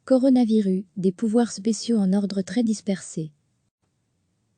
Coronavirus, des pouvoirs spéciaux en ordre très dispersé.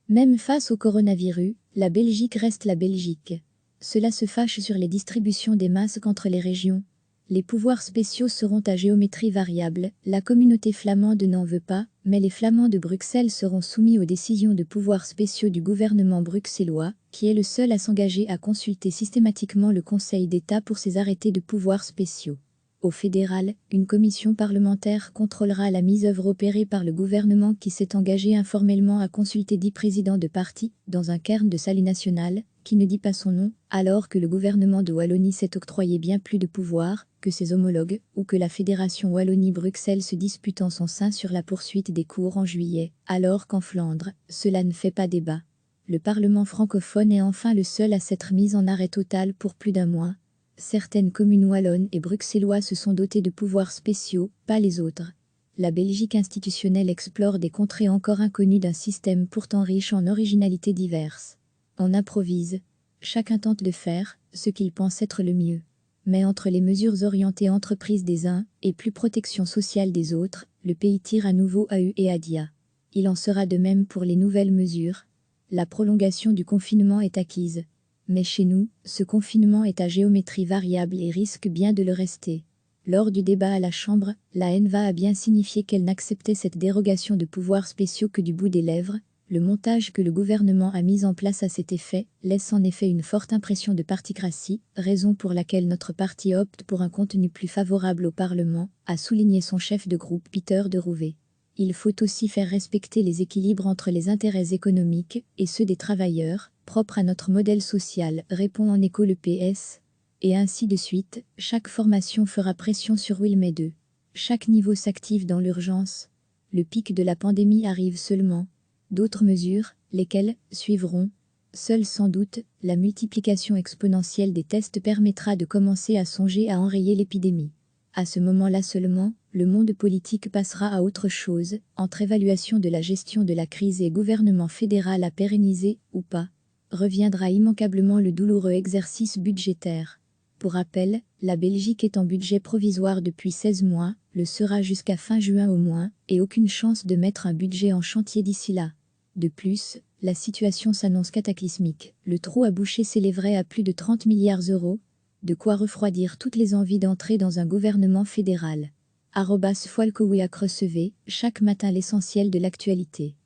Même face au coronavirus, la Belgique reste la Belgique. Cela se fâche sur les distributions des masques entre les régions. Les pouvoirs spéciaux seront à géométrie variable, la communauté flamande n'en veut pas, mais les Flamands de Bruxelles seront soumis aux décisions de pouvoirs spéciaux du gouvernement bruxellois, qui est le seul à s'engager à consulter systématiquement le Conseil d'État pour ses arrêtés de pouvoirs spéciaux. Au fédéral, une commission parlementaire contrôlera la mise œuvre opérée par le gouvernement qui s'est engagé informellement à consulter 10 présidents de partis, dans un cairn de salut national, qui ne dit pas son nom, alors que le gouvernement de Wallonie s'est octroyé bien plus de pouvoir que ses homologues, ou que la Fédération Wallonie-Bruxelles se dispute en son sein sur la poursuite des cours en juillet, alors qu'en Flandre, cela ne fait pas débat. Le Parlement francophone est enfin le seul à s'être mis en arrêt total pour plus d'un mois. Certaines communes wallonnes et bruxellois se sont dotés de pouvoirs spéciaux, pas les autres. La Belgique institutionnelle explore des contrées encore inconnues d'un système pourtant riche en originalités diverses. On improvise. Chacun tente de faire ce qu'il pense être le mieux. Mais entre les mesures orientées entreprises des uns et plus protection sociale des autres, le pays tire à nouveau à U et à dia. Il en sera de même pour les nouvelles mesures. La prolongation du confinement est acquise. Mais chez nous, ce confinement est à géométrie variable et risque bien de le rester. Lors du débat à la Chambre, la NVA a bien signifié qu'elle n'acceptait cette dérogation de pouvoirs spéciaux que du bout des lèvres. Le montage que le gouvernement a mis en place à cet effet laisse en effet une forte impression de particratie, raison pour laquelle notre parti opte pour un contenu plus favorable au Parlement, a souligné son chef de groupe Peter de Rouvet. Il faut aussi faire respecter les équilibres entre les intérêts économiques et ceux des travailleurs, propres à notre modèle social, répond en écho le PS. Et ainsi de suite, chaque formation fera pression sur Wilmé 2. Chaque niveau s'active dans l'urgence. Le pic de la pandémie arrive seulement. D'autres mesures, lesquelles, suivront. Seule sans doute, la multiplication exponentielle des tests permettra de commencer à songer à enrayer l'épidémie. À ce moment-là seulement, le monde politique passera à autre chose, entre évaluation de la gestion de la crise et gouvernement fédéral à pérenniser, ou pas. Reviendra immanquablement le douloureux exercice budgétaire. Pour rappel, la Belgique est en budget provisoire depuis 16 mois, le sera jusqu'à fin juin au moins, et aucune chance de mettre un budget en chantier d'ici là. De plus, la situation s'annonce cataclysmique. Le trou à boucher s'élèverait à plus de 30 milliards d'euros. De quoi refroidir toutes les envies d'entrer dans un gouvernement fédéral. @Folkowiak recevez, chaque matin l'essentiel de l'actualité.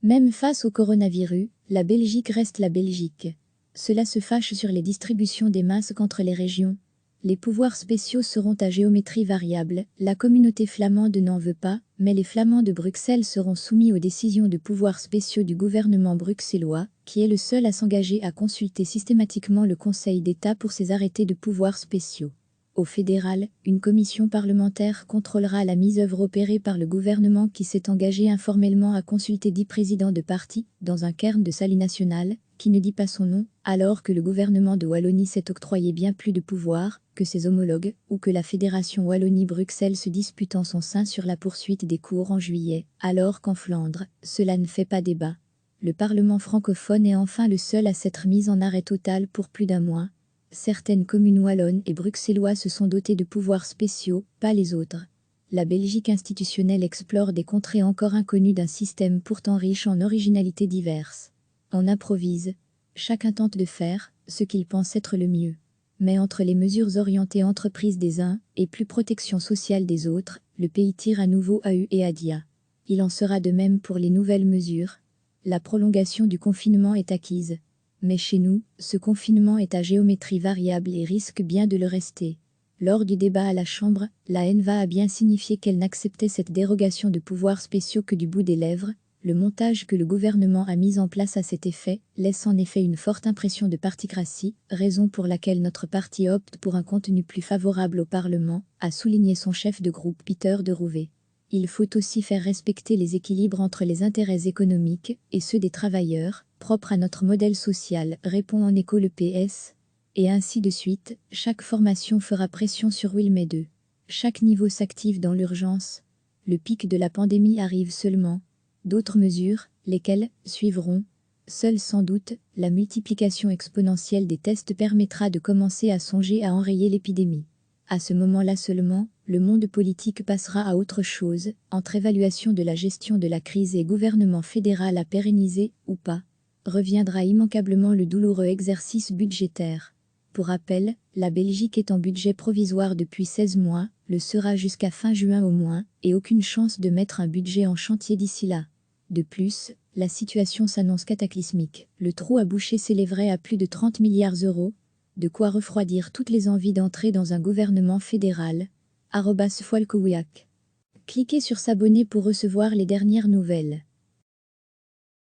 Même face au coronavirus, la Belgique reste la Belgique. Cela se fâche sur les distributions des masques entre les régions. Les pouvoirs spéciaux seront à géométrie variable, la communauté flamande n'en veut pas, mais les Flamands de Bruxelles seront soumis aux décisions de pouvoirs spéciaux du gouvernement bruxellois, qui est le seul à s'engager à consulter systématiquement le Conseil d'État pour ses arrêtés de pouvoirs spéciaux. Au fédéral, une commission parlementaire contrôlera la mise œuvre opérée par le gouvernement qui s'est engagé informellement à consulter 10 présidents de partis, dans un cairn de salut national, qui ne dit pas son nom, alors que le gouvernement de Wallonie s'est octroyé bien plus de pouvoir que ses homologues, ou que la Fédération Wallonie-Bruxelles se dispute en son sein sur la poursuite des cours en juillet, alors qu'en Flandre, cela ne fait pas débat. Le Parlement francophone est enfin le seul à s'être mis en arrêt total pour plus d'un mois. Certaines communes wallonnes et bruxellois se sont dotés de pouvoirs spéciaux, pas les autres. La Belgique institutionnelle explore des contrées encore inconnues d'un système pourtant riche en originalités diverses. On improvise. Chacun tente de faire ce qu'il pense être le mieux. Mais entre les mesures orientées entreprises des uns et plus protection sociale des autres, le pays tire à nouveau à U et à dia. Il en sera de même pour les nouvelles mesures. La prolongation du confinement est acquise. Mais chez nous, ce confinement est à géométrie variable et risque bien de le rester. Lors du débat à la Chambre, la NVA a bien signifié qu'elle n'acceptait cette dérogation de pouvoirs spéciaux que du bout des lèvres. Le montage que le gouvernement a mis en place à cet effet laisse en effet une forte impression de particratie, raison pour laquelle notre parti opte pour un contenu plus favorable au Parlement, a souligné son chef de groupe Peter de Rouvet. Il faut aussi faire respecter les équilibres entre les intérêts économiques et ceux des travailleurs, propres à notre modèle social, répond en écho le PS. Et ainsi de suite, chaque formation fera pression sur Wilmé 2. Chaque niveau s'active dans l'urgence. Le pic de la pandémie arrive seulement. D'autres mesures, lesquelles, suivront. Seule sans doute, la multiplication exponentielle des tests permettra de commencer à songer à enrayer l'épidémie. À ce moment-là seulement, le monde politique passera à autre chose, entre évaluation de la gestion de la crise et gouvernement fédéral à pérenniser, ou pas, reviendra immanquablement le douloureux exercice budgétaire. Pour rappel, la Belgique est en budget provisoire depuis 16 mois, le sera jusqu'à fin juin au moins, et aucune chance de mettre un budget en chantier d'ici là. De plus, la situation s'annonce cataclysmique. Le trou à boucher s'élèverait à plus de 30 milliards d'euros, de quoi refroidir toutes les envies d'entrer dans un gouvernement fédéral. @Folkowiak. Cliquez sur s'abonner pour recevoir les dernières nouvelles.